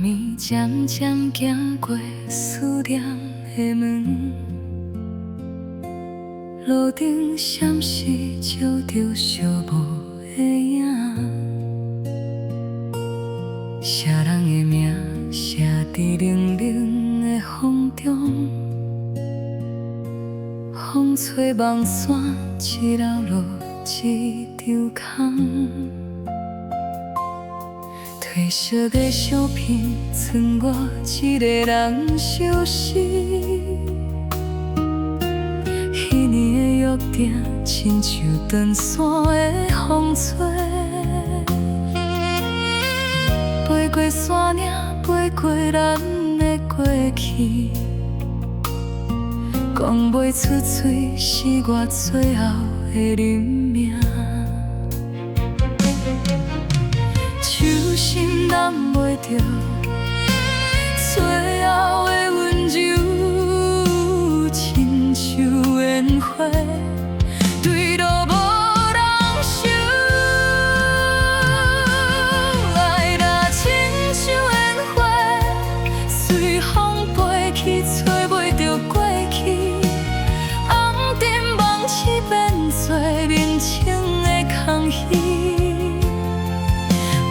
暝渐渐行过思念的门，路顶闪烁照着寂寞的影，谁人的名写伫冷冷的风中，风吹梦散，一流落一场空。褪色的相片，剩我一个人相思。彼年的约定，亲像断线的风吹，飞过山岭，飞过咱的过去，讲袂出嘴，是我最后的认命。手心揽袂着最后的温柔，亲像烟火，对路无人收。爱若亲像烟火，随风飞去，找袂着过去。红尘梦痴变做人情的空虚。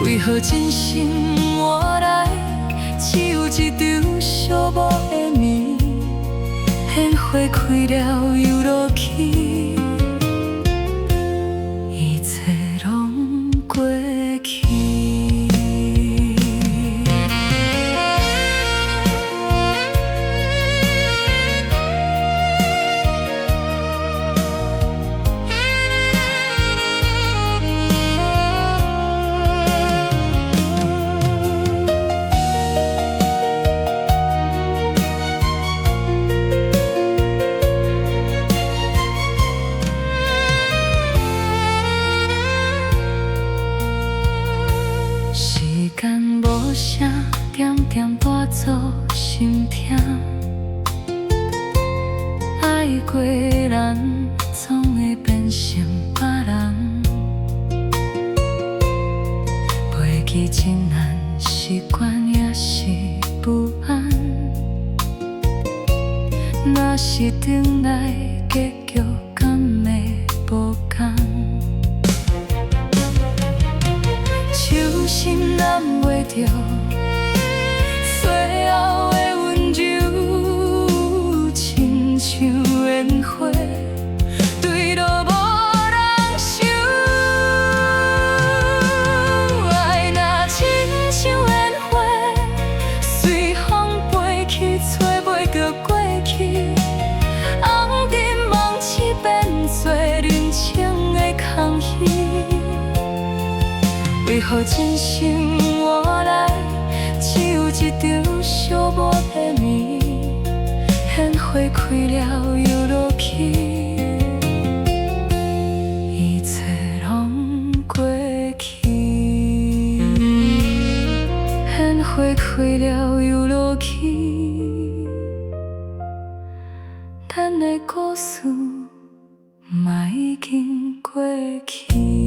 为何真心换来只有一场寂寞的暝？烟花开了又落去，一切拢过去。时间无声，点点带走心痛。爱过的人，总会变成别人。袂记真难，习惯也是不安。若是等来结局，敢会无同？手心揽袂着最后的温柔，亲像烟火，对路无人收。爱若亲像烟火，随风飞去，找袂着过去。红尘梦痴变做人情的空虚。为何真心换来只有一场寂寞的暝？烟花开了又落去，一切拢过去。烟花开了又落去，咱的故事嘛已经过去。